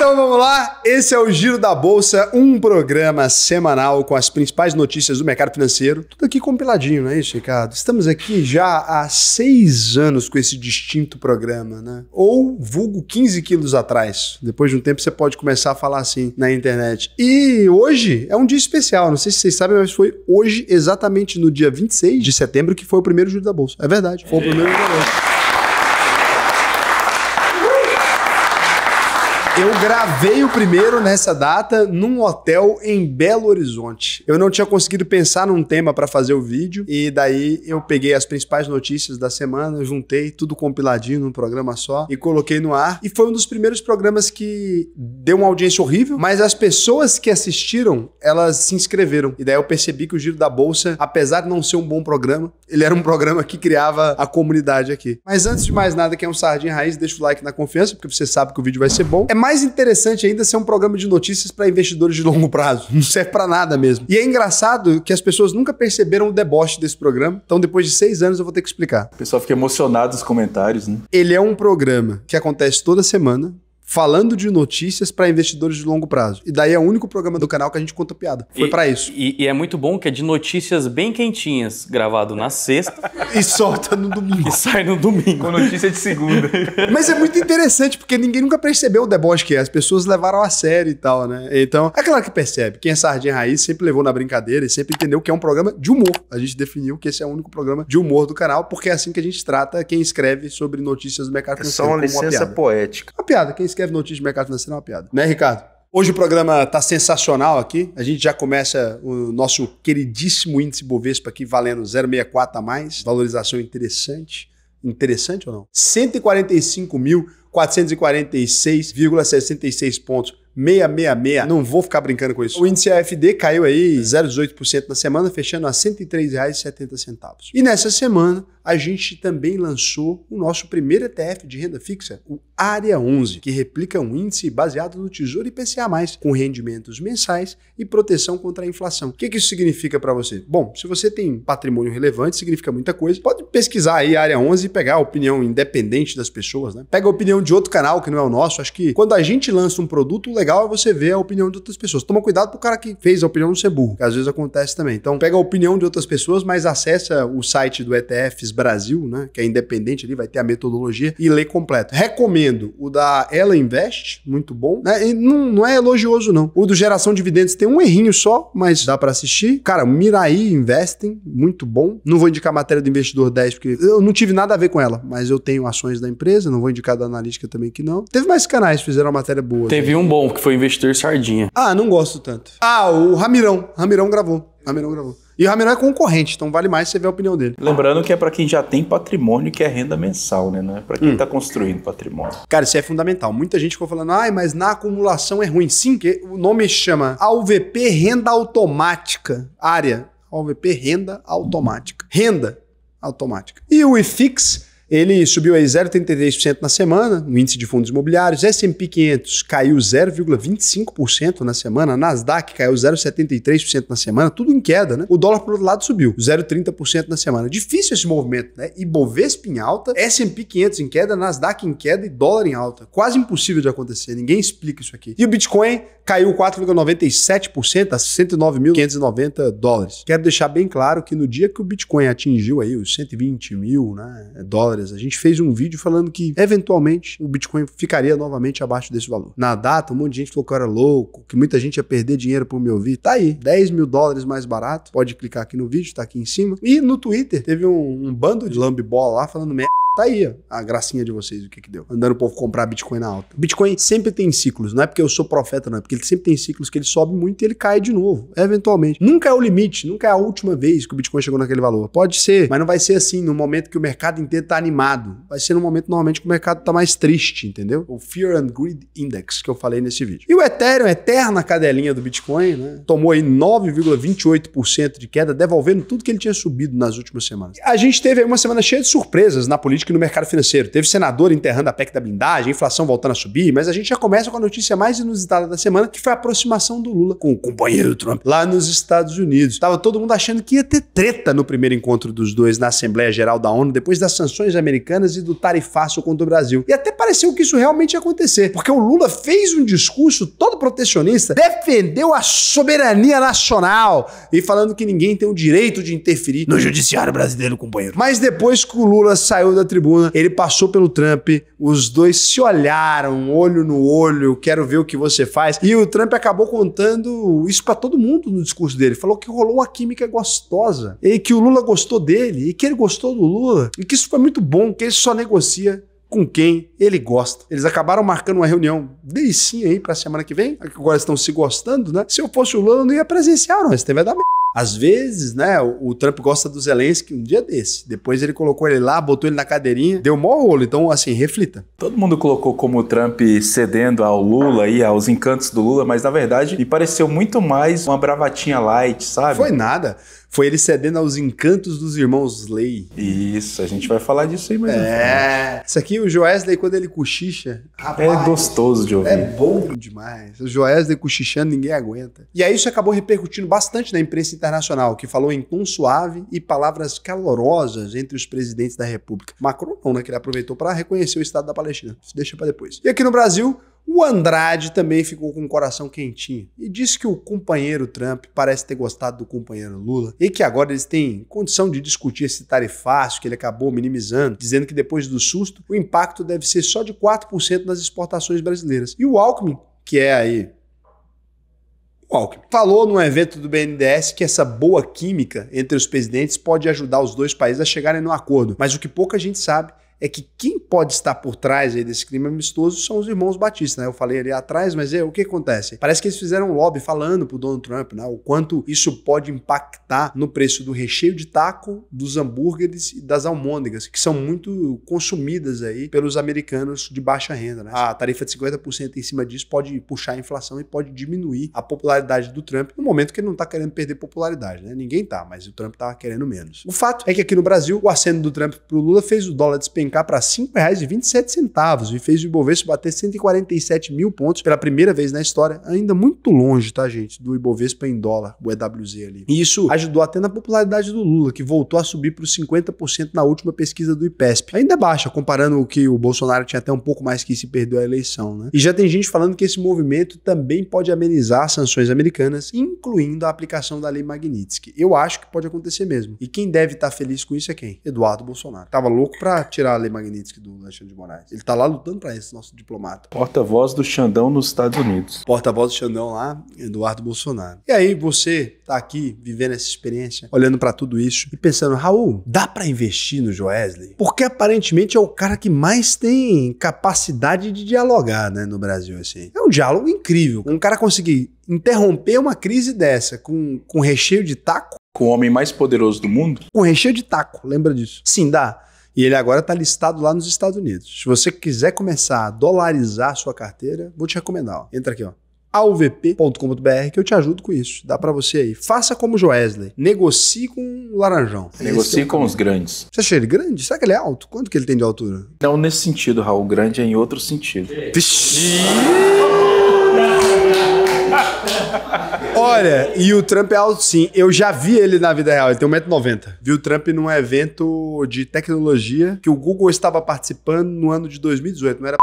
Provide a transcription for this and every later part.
Então vamos lá, esse é o Giro da Bolsa, um programa semanal com as principais notícias do mercado financeiro. Tudo aqui compiladinho, não é isso, Ricardo? Estamos aqui já há 6 anos com esse distinto programa, né? Ou vulgo 15 quilos atrás. Depois de um tempo você pode começar a falar assim na internet. E hoje é um dia especial, não sei se vocês sabem, mas foi hoje, exatamente no dia 26 de setembro, que foi o primeiro Giro da Bolsa. É verdade, foi o primeiro Giro da Bolsa. Eu gravei o primeiro nessa data num hotel em Belo Horizonte. Eu não tinha conseguido pensar num tema para fazer o vídeo e daí eu peguei as principais notícias da semana, juntei tudo compiladinho num programa só e coloquei no ar. E foi um dos primeiros programas que deu uma audiência horrível, mas as pessoas que assistiram, elas se inscreveram. E daí eu percebi que o Giro da Bolsa, apesar de não ser um bom programa, ele era um programa que criava a comunidade aqui. Mas antes de mais nada, quem é um Sardinha Raiz, deixa o like na confiança, porque você sabe que o vídeo vai ser bom. É mais interessante ainda ser um programa de notícias para investidores de longo prazo. Não serve para nada mesmo. E é engraçado que as pessoas nunca perceberam o deboche desse programa. Então, depois de 6 anos, eu vou ter que explicar. O pessoal fica emocionado nos comentários, né? Ele é um programa que acontece toda semana, falando de notícias para investidores de longo prazo. E daí é o único programa do canal que a gente conta piada. Foi para isso. E é muito bom que é de notícias bem quentinhas, gravado na sexta. E solta no domingo. E sai no domingo. Com notícia de segunda. Mas é muito interessante, porque ninguém nunca percebeu o deboche que é. As pessoas levaram a sério e tal, né? Então, é claro que percebe. Quem é Sardinha Raiz sempre levou na brincadeira e sempre entendeu que é um programa de humor. A gente definiu que esse é o único programa de humor do canal, porque é assim que a gente trata quem escreve sobre notícias do mercado financeiro. É só uma licença poética. Uma piada. Quem escreve notícias do mercado financeiro é uma piada. Né, Ricardo? Hoje o programa tá sensacional aqui. A gente já começa o nosso queridíssimo índice Bovespa aqui valendo 0,64 a mais. Valorização interessante. Interessante ou não? 145.446,66 pontos. 666. Não vou ficar brincando com isso. O índice AFD caiu aí 0,18% na semana, fechando a R$ 103,70. E nessa semana, a gente também lançou o nosso primeiro ETF de renda fixa, o Área 11, que replica um índice baseado no Tesouro IPCA+, com rendimentos mensais e proteção contra a inflação. O que isso significa para você? Bom, se você tem patrimônio relevante, significa muita coisa. Pode pesquisar aí a Área 11 e pegar a opinião independente das pessoas, né? Pega a opinião de outro canal que não é o nosso. Acho que quando a gente lança um produto, o legal é você ver a opinião de outras pessoas. Toma cuidado pro cara que fez a opinião não ser burro, que às vezes acontece também. Então, pega a opinião de outras pessoas, mas acessa o site do ETFs Brasil, né, que é independente ali, vai ter a metodologia e lê completo. Recomendo o da Ela Invest, muito bom, né? E não é elogioso, não. O do Geração Dividendos tem um errinho só, mas dá pra assistir. Cara, o Miraí Investing, muito bom. Não vou indicar a matéria do Investidor 10, porque eu não tive nada a ver com ela, mas eu tenho ações da empresa, não vou indicar da analítica também que não. Teve mais canais que fizeram uma matéria boa. Teve um bom, que foi o Investidor Sardinha. Ah, não gosto tanto. Ah, o Ramirão. Ramirão gravou. E o Ramirão é concorrente, então vale mais você ver a opinião dele. Lembrando que é para quem já tem patrimônio, que é renda mensal, né? Não é para quem está construindo patrimônio. Cara, isso é fundamental. Muita gente ficou falando, mas na acumulação é ruim. Sim, que o nome chama AUVP Renda Automática. Área. AUVP Renda Automática. Renda automática. E o IFIX, ele subiu aí 0,33% na semana, no índice de fundos imobiliários. S&P 500 caiu 0,25% na semana. Nasdaq caiu 0,73% na semana. Tudo em queda, né? O dólar, por outro lado, subiu 0,30% na semana. Difícil esse movimento, né? Ibovespa em alta, S&P 500 em queda, Nasdaq em queda e dólar em alta. Quase impossível de acontecer. Ninguém explica isso aqui. E o Bitcoin caiu 4,97% a $109.590. Quero deixar bem claro que no dia que o Bitcoin atingiu aí os 120 mil, né, dólares, a gente fez um vídeo falando que, eventualmente, o Bitcoin ficaria novamente abaixo desse valor. Na data, um monte de gente falou que eu era louco, que muita gente ia perder dinheiro por me ouvir. Tá aí, 10 mil dólares mais barato. Pode clicar aqui no vídeo, tá aqui em cima. E no Twitter, teve um bando de lambibola lá falando merda. Tá aí, ó, a gracinha de vocês, o que deu. Andando o povo comprar Bitcoin na alta. Bitcoin sempre tem ciclos, não é porque eu sou profeta, não. É porque ele sempre tem ciclos que ele sobe muito e ele cai de novo, eventualmente. Nunca é o limite, nunca é a última vez que o Bitcoin chegou naquele valor. Pode ser, mas não vai ser assim no momento que o mercado inteiro tá animado. Vai ser no momento, normalmente, que o mercado tá mais triste, entendeu? O Fear and Greed Index, que eu falei nesse vídeo. E o Ethereum, eterna cadelinha do Bitcoin, né? Tomou aí 9,28% de queda, devolvendo tudo que ele tinha subido nas últimas semanas. A gente teve aí uma semana cheia de surpresas na política política e no mercado financeiro. Teve senador enterrando a PEC da blindagem, inflação voltando a subir, mas a gente já começa com a notícia mais inusitada da semana, que foi a aproximação do Lula com o companheiro Trump lá nos Estados Unidos. Tava todo mundo achando que ia ter treta no primeiro encontro dos dois na Assembleia Geral da ONU, depois das sanções americanas e do tarifaço contra o Brasil. E até pareceu que isso realmente ia acontecer, porque o Lula fez um discurso todo protecionista, defendeu a soberania nacional e falando que ninguém tem o direito de interferir no judiciário brasileiro, companheiro. Mas depois que o Lula saiu da tribuna, ele passou pelo Trump, os dois se olharam, olho no olho, quero ver o que você faz. E o Trump acabou contando isso pra todo mundo no discurso dele. Falou que rolou uma química gostosa, e que o Lula gostou dele, e que ele gostou do Lula, e que isso foi muito bom, que ele só negocia com quem ele gosta. Eles acabaram marcando uma reunião delicinha aí pra semana que vem, agora estão se gostando, né? Se eu fosse o Lula, eu não ia presenciar, não. Esse TV vai dar merda. Às vezes, né, o Trump gosta do Zelensky um dia desse. Depois ele colocou ele lá, botou ele na cadeirinha, deu mó rolo. Então, assim, reflita. Todo mundo colocou como o Trump cedendo ao Lula e aos encantos do Lula, mas na verdade me pareceu muito mais uma bravatinha light, sabe? Foi nada. Foi ele cedendo aos encantos dos irmãos Slay. Isso, a gente vai falar disso aí mais Isso aqui, o Joesley, quando ele cochicha... Rapaz, é gostoso de ouvir. É bom demais. O Joesley cochichando, ninguém aguenta. E aí isso acabou repercutindo bastante na imprensa internacional, que falou em tom suave e palavras calorosas entre os presidentes da República. Macron não, né? Que ele aproveitou para reconhecer o Estado da Palestina. Isso deixa para depois. E aqui no Brasil... O Andrade também ficou com o coração quentinho e disse que o companheiro Trump parece ter gostado do companheiro Lula e que agora eles têm condição de discutir esse tarifaço que ele acabou minimizando, dizendo que depois do susto o impacto deve ser só de 4% nas exportações brasileiras. E o Alckmin, que é aí... O Alckmin falou num evento do BNDES que essa boa química entre os presidentes pode ajudar os dois países a chegarem num acordo, mas o que pouca gente sabe é que quem pode estar por trás aí desse crime amistoso são os irmãos Batista, né? Eu falei ali atrás, mas o que acontece? Parece que eles fizeram um lobby falando pro Donald Trump, né? O quanto isso pode impactar no preço do recheio de taco, dos hambúrgueres e das almôndegas, que são muito consumidas aí pelos americanos de baixa renda, né? A tarifa de 50% em cima disso pode puxar a inflação e pode diminuir a popularidade do Trump no momento que ele não tá querendo perder popularidade, né? Ninguém tá, mas o Trump tava querendo menos. O fato é que aqui no Brasil, o aceno do Trump pro Lula fez o dólar despencar para R$ 5,27 e fez o Ibovespa bater 147 mil pontos pela primeira vez na história, ainda muito longe, tá, gente, do Ibovespa em dólar, o EWZ ali. E isso ajudou até na popularidade do Lula, que voltou a subir para os 50% na última pesquisa do IPESP. Ainda baixa, comparando o que o Bolsonaro tinha até um pouco mais que se perdeu a eleição, né? E já tem gente falando que esse movimento também pode amenizar as sanções americanas, incluindo a aplicação da Lei Magnitsky. Eu acho que pode acontecer mesmo. E quem deve estar feliz com isso é quem? Eduardo Bolsonaro. Tava louco pra tirar a Lei Magnitsky do Alexandre de Moraes. Ele tá lá lutando pra isso, nosso diplomata. Porta-voz do Xandão nos Estados Unidos. Porta-voz do Xandão lá, Eduardo Bolsonaro. E aí você tá aqui vivendo essa experiência, olhando pra tudo isso e pensando, Raul, dá pra investir no Joesley? Porque aparentemente é o cara que mais tem capacidade de dialogar, né, no Brasil, assim. É um diálogo incrível. Um cara conseguir interromper uma crise dessa com recheio de taco. Com o homem mais poderoso do mundo? Com recheio de taco, lembra disso? Sim, dá. E ele agora está listado lá nos Estados Unidos. Se você quiser começar a dolarizar a sua carteira, vou te recomendar. Ó. Entra aqui, ó. alvp.com.br que eu te ajudo com isso. Dá pra você aí. Faça como o Joesley. Negocie com o Laranjão. Negocie com os grandes. Você acha ele grande? Será que ele é alto? Quanto que ele tem de altura? Não nesse sentido, Raul. Grande é em outro sentido. Vixe. Olha, e o Trump é alto sim. Eu já vi ele na vida real. Ele tem 1,90 m. Vi o Trump num evento de tecnologia que o Google estava participando no ano de 2018. Não era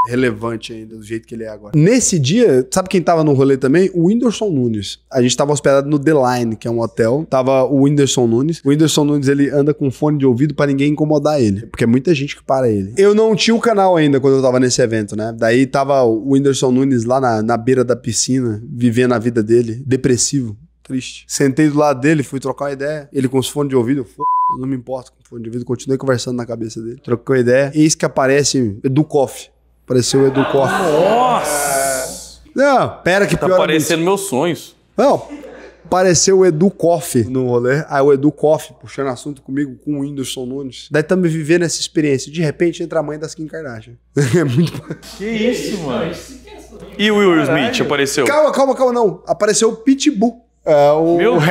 relevante ainda do jeito que ele é agora. Nesse dia, sabe quem tava no rolê também? O Whindersson Nunes. A gente tava hospedado no The Line, que é um hotel. Tava o Whindersson Nunes. O Whindersson Nunes, ele anda com fone de ouvido pra ninguém incomodar ele. Porque é muita gente que para ele. Eu não tinha o canal ainda quando eu tava nesse evento, né? Daí tava o Whindersson Nunes lá na beira da piscina, vivendo a vida dele, depressivo, triste. Sentei do lado dele, fui trocar uma ideia. Ele com os fones de ouvido, eu não me importo com o fone de ouvido, continuei conversando na cabeça dele. Trocou uma ideia. Eis que aparece Edu Koff. Apareceu o Edu Koff. Nossa! Não, pera que pior. Tá aparecendo meus sonhos. Não, apareceu o Edu Koff no rolê. Aí o Edu Koff puxando assunto comigo com o Whindersson Nunes. Daí estamos vivendo essa experiência. De repente entra a mãe das Kim Kardashian. É muito... Que isso, mano? E o Will Smith apareceu? Calma, não. Apareceu o Pitbull. Meu Deus.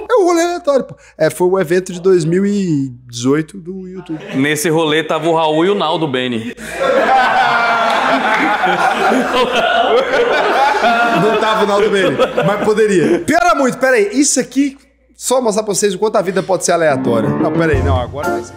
É o rolê aleatório, pô. Foi o evento de 2018 do YouTube. Nesse rolê tava o Raul e o Naldo Beni. Não tava o Naldo Beni, mas poderia. Piora muito, peraí. Isso aqui, só mostrar pra vocês o quanto a vida pode ser aleatória. Não, peraí, não, agora vai ser.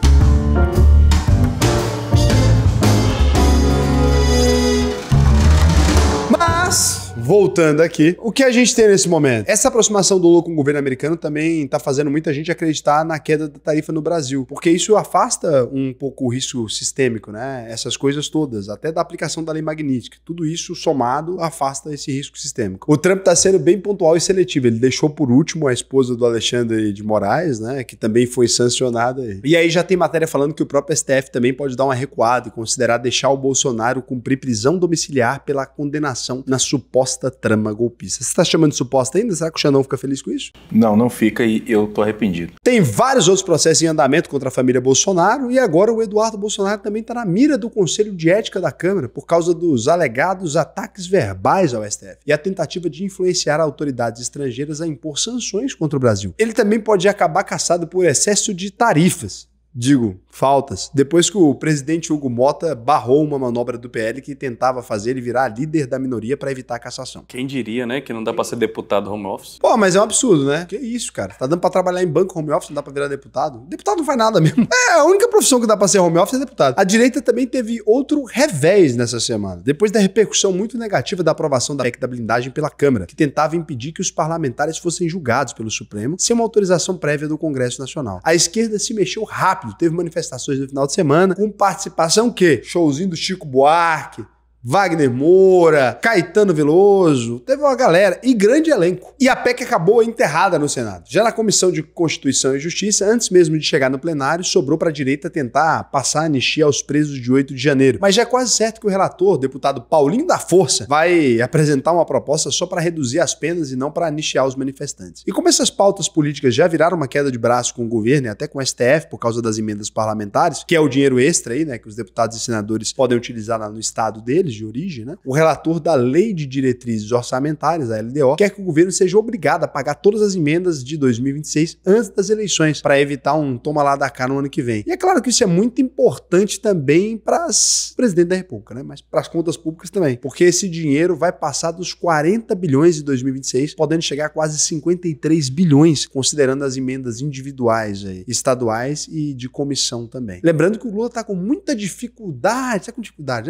Mas, voltando aqui, o que a gente tem nesse momento? Essa aproximação do Lula com o governo americano também tá fazendo muita gente acreditar na queda da tarifa no Brasil, porque isso afasta um pouco o risco sistêmico, né? Essas coisas todas, até da aplicação da lei Magnitsky. Tudo isso somado afasta esse risco sistêmico. O Trump tá sendo bem pontual e seletivo. Ele deixou por último a esposa do Alexandre de Moraes, né? Que também foi sancionada. E aí já tem matéria falando que o próprio STF também pode dar uma recuada e considerar deixar o Bolsonaro cumprir prisão domiciliar pela condenação na suposta trama golpista. Você tá chamando de suposta ainda? Será que o Xandão fica feliz com isso? Não fica e eu tô arrependido. Tem vários outros processos em andamento contra a família Bolsonaro e agora o Eduardo Bolsonaro também tá na mira do Conselho de Ética da Câmara por causa dos alegados ataques verbais ao STF e a tentativa de influenciar autoridades estrangeiras a impor sanções contra o Brasil. Ele também pode acabar caçado por excesso de tarifas. Digo, faltas, depois que o presidente Hugo Mota barrou uma manobra do PL que tentava fazer ele virar líder da minoria para evitar a cassação. Quem diria, né, que não dá pra ser deputado home office? Pô, mas é um absurdo, né? Que isso, cara? Tá dando pra trabalhar em banco home office, não dá pra virar deputado? Deputado não faz nada mesmo. A única profissão que dá pra ser home office é deputado. A direita também teve outro revés nessa semana, depois da repercussão muito negativa da aprovação da PEC da blindagem pela Câmara, que tentava impedir que os parlamentares fossem julgados pelo Supremo sem uma autorização prévia do Congresso Nacional. A esquerda se mexeu rápido, teve manifestações no final de semana, com participação que? Showzinho do Chico Buarque, Wagner Moura, Caetano Veloso, teve uma galera e grande elenco. E a PEC acabou enterrada no Senado. Já na Comissão de Constituição e Justiça, antes mesmo de chegar no plenário, sobrou para a direita tentar passar a anistia aos presos de 8 de janeiro. Mas já é quase certo que o relator, o deputado Paulinho da Força, vai apresentar uma proposta só para reduzir as penas e não para anistiar os manifestantes. E como essas pautas políticas já viraram uma queda de braço com o governo e até com o STF por causa das emendas parlamentares, que é o dinheiro extra aí, né, que os deputados e senadores podem utilizar lá no estado deles, de origem, né? O relator da Lei de Diretrizes Orçamentárias, a LDO, quer que o governo seja obrigado a pagar todas as emendas de 2026 antes das eleições, para evitar um toma lá da cá no ano que vem. E é claro que isso é muito importante também para o presidente da República, né? Mas para as contas públicas também, porque esse dinheiro vai passar dos 40 bilhões de 2026, podendo chegar a quase 53 bilhões, considerando as emendas individuais aí, estaduais e de comissão também. Lembrando que o Lula tá com muita dificuldade,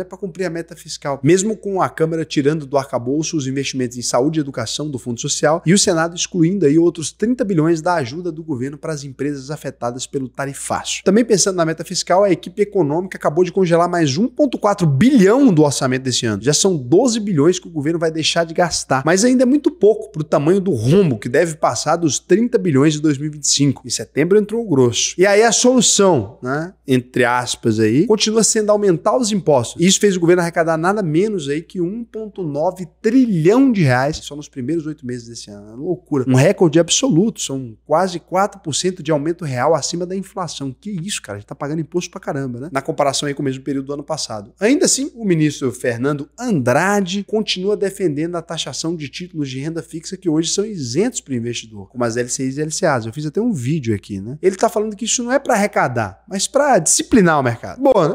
para cumprir a meta fiscal, mesmo com a Câmara tirando do arcabouço os investimentos em saúde e educação do Fundo Social e o Senado excluindo aí outros 30 bilhões da ajuda do governo para as empresas afetadas pelo tarifaço. Também pensando na meta fiscal, a equipe econômica acabou de congelar mais 1,4 bilhão do orçamento desse ano. Já são 12 bilhões que o governo vai deixar de gastar, mas ainda é muito pouco para o tamanho do rombo que deve passar dos 30 bilhões de 2025. Em setembro entrou o grosso. E aí a solução, né, entre aspas aí, continua sendo aumentar os impostos. E isso fez o governo arrecadar nada menos aí que 1,9 trilhão de reais só nos primeiros 8 meses desse ano. É uma loucura. Um recorde absoluto. São quase 4% de aumento real acima da inflação. Que isso, cara? A gente tá pagando imposto pra caramba, né? Na comparação aí com o mesmo período do ano passado. Ainda assim, o ministro Fernando Andrade continua defendendo a taxação de títulos de renda fixa que hoje são isentos para o investidor, como as LCIs e LCAs. Eu fiz até um vídeo aqui, né? Ele tá falando que isso não é para arrecadar, mas para disciplinar o mercado. Boa, né?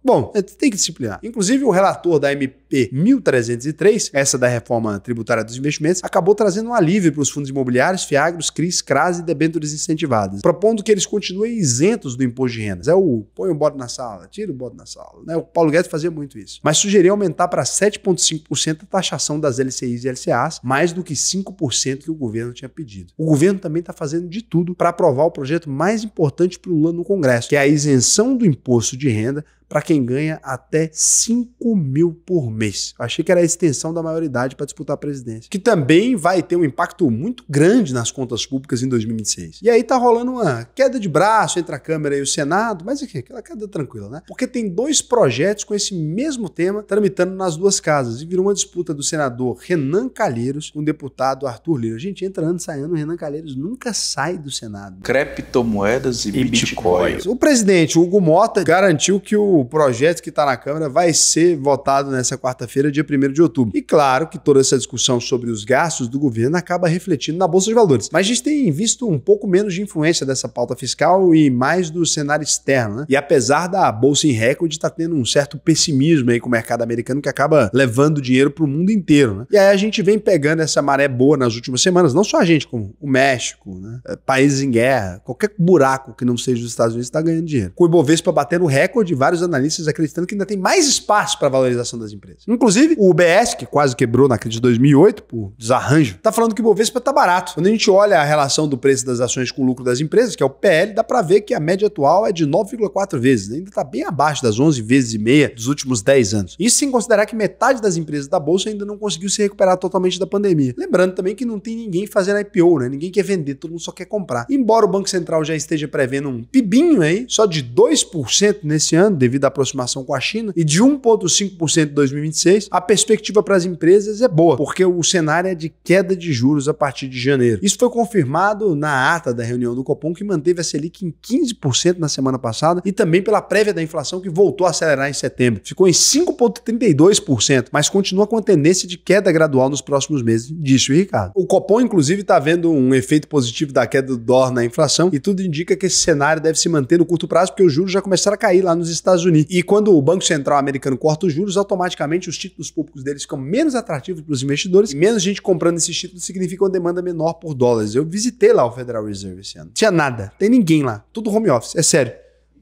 Bom, tem que disciplinar. Inclusive, o relator da MP 1303, essa da reforma tributária dos investimentos, acabou trazendo um alívio para os fundos imobiliários, fiagros, CRIs, CRAS e debêntures incentivadas, propondo que eles continuem isentos do imposto de rendas. É o põe o bode na sala, tira o bode na sala, né? O Paulo Guedes fazia muito isso. Mas sugeriu aumentar para 7,5% a taxação das LCIs e LCAs, mais do que 5% que o governo tinha pedido. O governo também está fazendo de tudo para aprovar o projeto mais importante para o Lula no Congresso, que é a isenção do imposto de renda para quem ganha até 5 mil por mês. Eu achei que era a extensão da maioridade para disputar a presidência, que também vai ter um impacto muito grande nas contas públicas em 2026. E aí tá rolando uma queda de braço entre a Câmara e o Senado, mas aqui, aquela queda tranquila, né? Porque tem 2 projetos com esse mesmo tema tramitando nas 2 casas e virou uma disputa do senador Renan Calheiros com o deputado Arthur Lira. Gente, entra ano, sai ano, o Renan Calheiros nunca sai do Senado. Criptomoedas e bitcoins. O presidente Hugo Mota garantiu que o o projeto que está na Câmara vai ser votado nessa quarta-feira, dia 1º de outubro. E claro que toda essa discussão sobre os gastos do governo acaba refletindo na Bolsa de Valores. Mas a gente tem visto um pouco menos de influência dessa pauta fiscal e mais do cenário externo, né? E apesar da Bolsa em recorde, está tendo um certo pessimismo aí com o mercado americano que acaba levando dinheiro para o mundo inteiro, né? E aí a gente vem pegando essa maré boa nas últimas semanas, não só a gente, como o México, né? Países em guerra, qualquer buraco que não seja dos Estados Unidos está ganhando dinheiro. Com o Ibovespa batendo recorde, vários analistas acreditando que ainda tem mais espaço para a valorização das empresas. Inclusive, o UBS, que quase quebrou na crise de 2008 por desarranjo, está falando que o Ibovespa está barato. Quando a gente olha a relação do preço das ações com o lucro das empresas, que é o PL, dá para ver que a média atual é de 9,4 vezes. Ainda está bem abaixo das 11 vezes e meia dos últimos 10 anos. Isso sem considerar que metade das empresas da Bolsa ainda não conseguiu se recuperar totalmente da pandemia. Lembrando também que não tem ninguém fazendo IPO, né? Ninguém quer vender, todo mundo só quer comprar. Embora o Banco Central já esteja prevendo um pibinho aí, só de 2% nesse ano, devido à aproximação com a China, e de 1,5% em 2026, a perspectiva para as empresas é boa, porque o cenário é de queda de juros a partir de janeiro. Isso foi confirmado na ata da reunião do Copom, que manteve a Selic em 15% na semana passada, e também pela prévia da inflação, que voltou a acelerar em setembro. Ficou em 5,32%, mas continua com a tendência de queda gradual nos próximos meses, disse o Ricardo. O Copom, inclusive, está vendo um efeito positivo da queda do dólar na inflação, e tudo indica que esse cenário deve se manter no curto prazo, porque os juros já começaram a cair lá nos Estados Unidos. E quando o Banco Central americano corta os juros, automaticamente os títulos públicos deles ficam menos atrativos para os investidores, e menos gente comprando esses títulos significa uma demanda menor por dólares. Eu visitei lá o Federal Reserve esse ano. Tinha nada, tem ninguém lá, tudo home office, é sério.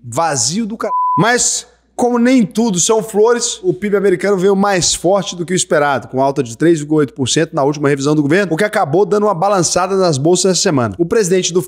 Vazio do caralho. Mas como nem tudo são flores, o PIB americano veio mais forte do que o esperado, com alta de 3,8% na última revisão do governo, o que acabou dando uma balançada nas bolsas essa semana. O presidente do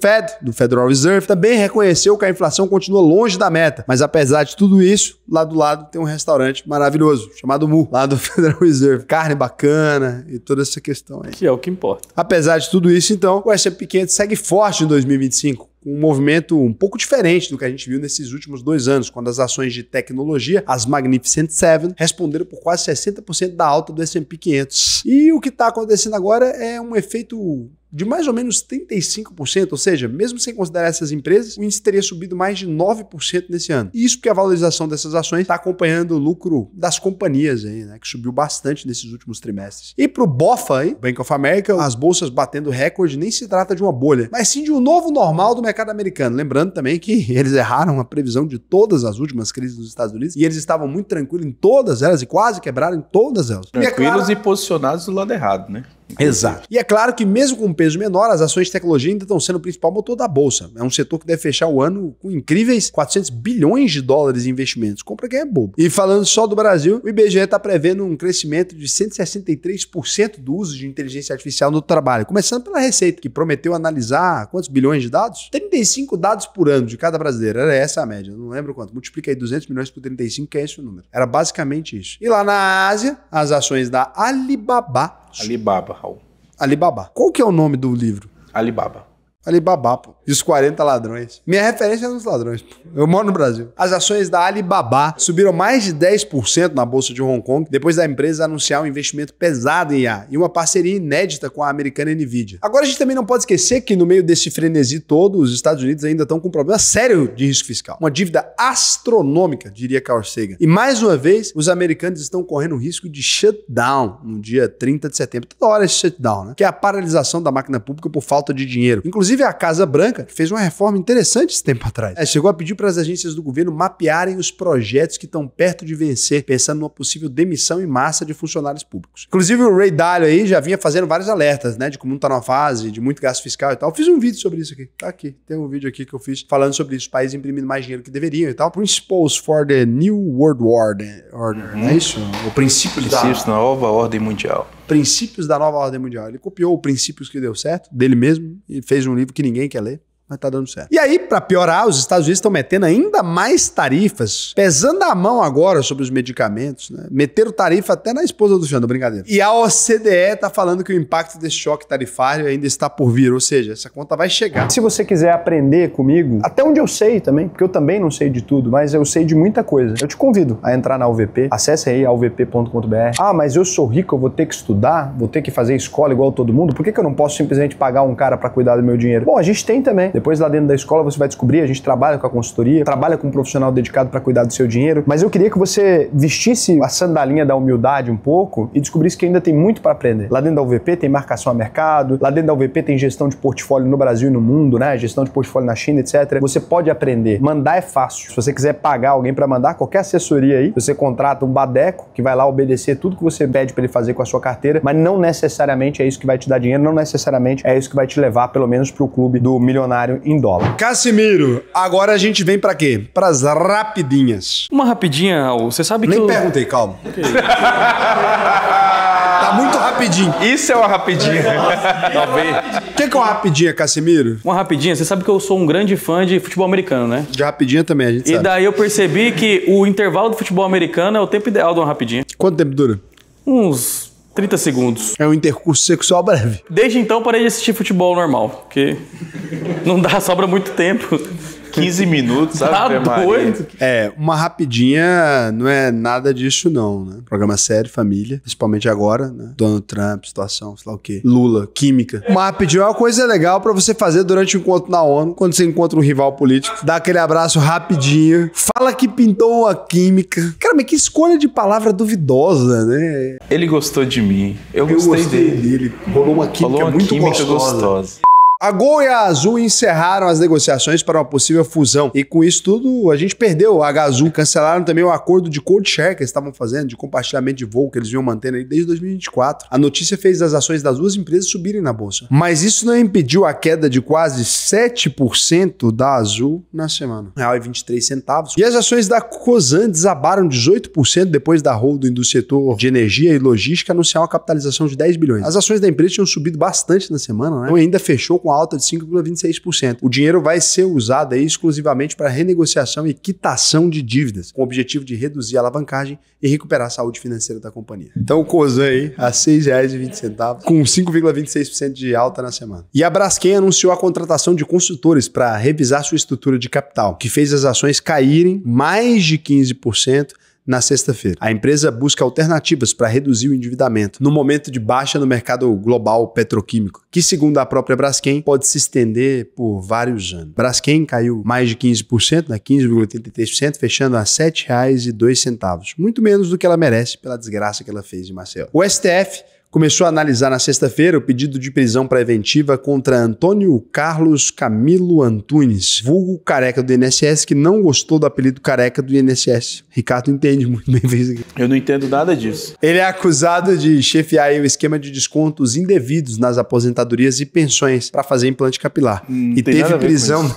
Federal Reserve, também reconheceu que a inflação continua longe da meta, mas apesar de tudo isso, lá do lado tem um restaurante maravilhoso, chamado Mu, lá do Federal Reserve. Carne bacana e toda essa questão aí. Que é o que importa. Apesar de tudo isso, então, o S&P 500 segue forte em 2025. Um movimento um pouco diferente do que a gente viu nesses últimos 2 anos, quando as ações de tecnologia, as Magnificent Seven, responderam por quase 60% da alta do S&P 500. E o que está acontecendo agora é um efeito de mais ou menos 35%, ou seja, mesmo sem considerar essas empresas, o índice teria subido mais de 9% nesse ano. E isso porque a valorização dessas ações está acompanhando o lucro das companhias aí, né, que subiu bastante nesses últimos trimestres. E pro BOFA, aí, Bank of America, as bolsas batendo recorde, nem se trata de uma bolha, mas sim de um novo normal do mercado americano. Lembrando também que eles erraram a previsão de todas as últimas crises dos Estados Unidos e eles estavam muito tranquilos em todas elas e quase quebraram em todas elas. Tranquilos e posicionados do lado errado, né? Exato. E é claro que mesmo com um peso menor, as ações de tecnologia ainda estão sendo o principal motor da bolsa. É um setor que deve fechar o ano com incríveis 400 bilhões de dólares em investimentos. Compra quem é bobo. E falando só do Brasil, o IBGE está prevendo um crescimento de 163% do uso de inteligência artificial no trabalho. Começando pela Receita, que prometeu analisar quantos bilhões de dados? 35 dados por ano de cada brasileiro. Era essa a média. Não lembro quanto. Multiplica aí 200 milhões por 35, que é esse o número. Era basicamente isso. E lá na Ásia, as ações da Alibaba. Raul. Alibaba. Qual que é o nome do livro? Alibaba. Alibaba, pô. E os 40 ladrões. Minha referência é nos ladrões, pô. Eu moro no Brasil. As ações da Alibaba subiram mais de 10% na bolsa de Hong Kong, depois da empresa anunciar um investimento pesado em IA e uma parceria inédita com a americana Nvidia. Agora a gente também não pode esquecer que no meio desse frenesi todo, os Estados Unidos ainda estão com um problema sério de risco fiscal. Uma dívida astronômica, diria Carl Sagan. E mais uma vez, os americanos estão correndo o risco de shutdown no dia 30 de setembro. Toda hora é shutdown, né? Que é a paralisação da máquina pública por falta de dinheiro. Inclusive a Casa Branca, que fez uma reforma interessante esse tempo atrás, chegou a pedir para as agências do governo mapearem os projetos que estão perto de vencer, pensando numa possível demissão em massa de funcionários públicos. Inclusive o Ray Dalio aí já vinha fazendo vários alertas, né, de como está numa fase de muito gasto fiscal e tal. Eu fiz um vídeo sobre isso aqui. Tá aqui. Tem um vídeo aqui que eu fiz falando sobre isso. Os países imprimindo mais dinheiro que deveriam e tal. Principles for the New World Order. Não é isso? O princípios da nova ordem mundial. Princípios da nova ordem mundial. Ele copiou o Princípios que deu certo, dele mesmo, e fez um livro que ninguém quer ler. Mas tá dando certo. E aí, pra piorar, os Estados Unidos estão metendo ainda mais tarifas, pesando a mão agora sobre os medicamentos, né? Meteram tarifa até na esposa do Xandão, brincadeira. E a OCDE tá falando que o impacto desse choque tarifário ainda está por vir, ou seja, essa conta vai chegar. Se você quiser aprender comigo, até onde eu sei também, porque eu também não sei de tudo, mas eu sei de muita coisa, eu te convido a entrar na UVP, acesse aí alvp.com.br. Ah, mas eu sou rico, eu vou ter que estudar, vou ter que fazer escola igual todo mundo, por que eu não posso simplesmente pagar um cara pra cuidar do meu dinheiro? Bom, a gente tem também. Depois lá dentro da escola você vai descobrir, a gente trabalha com a consultoria, trabalha com um profissional dedicado para cuidar do seu dinheiro, mas eu queria que você vestisse a sandalinha da humildade um pouco e descobrisse que ainda tem muito para aprender. Lá dentro da UVP tem marcação a mercado, lá dentro da UVP tem gestão de portfólio no Brasil e no mundo, né? Gestão de portfólio na China, etc. Você pode aprender. Mandar é fácil. Se você quiser pagar alguém para mandar qualquer assessoria aí, você contrata um badeco que vai lá obedecer tudo que você pede para ele fazer com a sua carteira, mas não necessariamente é isso que vai te dar dinheiro, não necessariamente é isso que vai te levar, pelo menos, pro clube do milionário em dólar. Casimiro, agora a gente vem pra quê? Pras rapidinhas. Uma rapidinha, Raul. Você sabe que Nem perguntei, calma. Tá muito rapidinho. Isso é uma rapidinha. Talvez. O que é uma rapidinha, Casimiro? Uma rapidinha. Você sabe que eu sou um grande fã de futebol americano, né? De rapidinha também, a gente sabe. E daí eu percebi que o intervalo do futebol americano é o tempo ideal de uma rapidinha. Quanto tempo dura? Uns 30 segundos. É um intercurso sexual breve. Desde então parei de assistir futebol normal, porque não dá, sobra muito tempo. 15 minutos, sabe? Tá doido? É, uma rapidinha não é nada disso não, né? Programa sério, família, principalmente agora, né? Donald Trump, situação, sei lá o quê. Lula, química. Uma rapidinha é uma coisa legal pra você fazer durante o encontro na ONU, quando você encontra um rival político, dá aquele abraço rapidinho, fala que pintou uma química. Cara, mas que escolha de palavra duvidosa, né? Ele gostou de mim. Eu gostei dele. Rolou uma química Falou uma muito química gostosa. A Gol e a Azul encerraram as negociações para uma possível fusão. E com isso tudo, a gente perdeu a Azul. Cancelaram também o acordo de code share que eles estavam fazendo, de compartilhamento de voo que eles vinham mantendo aí desde 2024. A notícia fez as ações das duas empresas subirem na bolsa. Mas isso não impediu a queda de quase 7% da Azul na semana. R$1,23. E as ações da Cosan desabaram 18% depois da holding do setor de energia e logística anunciar uma capitalização de 10 bilhões. As ações da empresa tinham subido bastante na semana, né? Então ainda fechou com alta de 5,26%. O dinheiro vai ser usado aí exclusivamente para renegociação e quitação de dívidas, com o objetivo de reduzir a alavancagem e recuperar a saúde financeira da companhia. Então o Cosan aí, a R$6,20, com 5,26% de alta na semana. E a Braskem anunciou a contratação de consultores para revisar sua estrutura de capital, que fez as ações caírem mais de 15% na sexta-feira. A empresa busca alternativas para reduzir o endividamento no momento de baixa no mercado global petroquímico, que, segundo a própria Braskem, pode se estender por vários anos. Braskem caiu mais de 15%, né, 15,83%, fechando a R$ 7,02, muito menos do que ela merece pela desgraça que ela fez de Maceió. O STF começou a analisar na sexta-feira o pedido de prisão preventiva contra Antônio Carlos Camilo Antunes, vulgo careca do INSS, que não gostou do apelido careca do INSS. Ricardo entende muito bem isso aqui. Eu não entendo nada disso. Ele é acusado de chefiar o esquema de descontos indevidos nas aposentadorias e pensões para fazer implante capilar. E teve prisão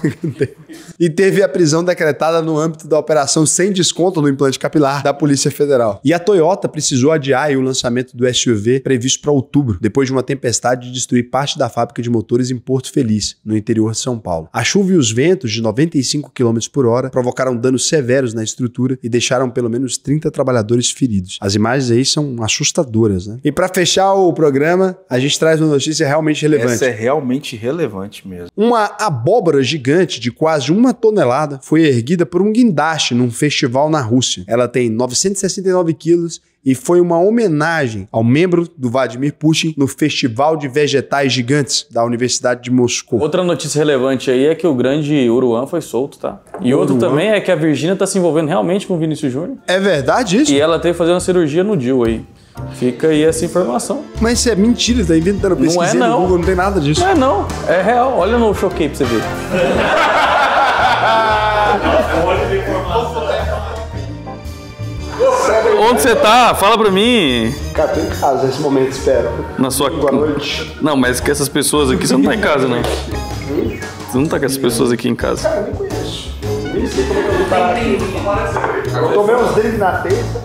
e teve a prisão decretada no âmbito da operação sem desconto no implante capilar da Polícia Federal. E a Toyota precisou adiar o lançamento do SUV previsto para outubro, depois de uma tempestade destruir parte da fábrica de motores em Porto Feliz, no interior de São Paulo. A chuva e os ventos de 95 km por hora provocaram danos severos na estrutura e deixaram pelo menos 30 trabalhadores feridos. As imagens aí são assustadoras, né? E para fechar o programa, a gente traz uma notícia realmente relevante. Essa é realmente relevante mesmo. Uma abóbora gigante de quase 1 tonelada foi erguida por um guindaste num festival na Rússia. Ela tem 969 quilos e foi uma homenagem ao membro do Vladimir Putin no Festival de Vegetais Gigantes da Universidade de Moscou. Outra notícia relevante aí é que o grande Uruan foi solto, tá? E outro também é que a Virgínia tá se envolvendo realmente com o Vinícius Júnior. É verdade isso? E ela teve que fazer uma cirurgia no DIU aí. Fica aí essa informação. Mas isso é mentira, tá inventando. Não é não. No Google, não tem nada disso. Não é não, é real. Olha no Choquei pra você ver. Onde você tá? Fala pra mim. Cara, tô em casa nesse momento, espero. Na sua... Boa noite. Não, mas que essas pessoas aqui, você não tá em casa, né? Você não tá com essas pessoas aqui em casa. Cara, eu nem conheço. Nem sei como é que eu vou parar aqui. Eu tomei uns drinks na terça.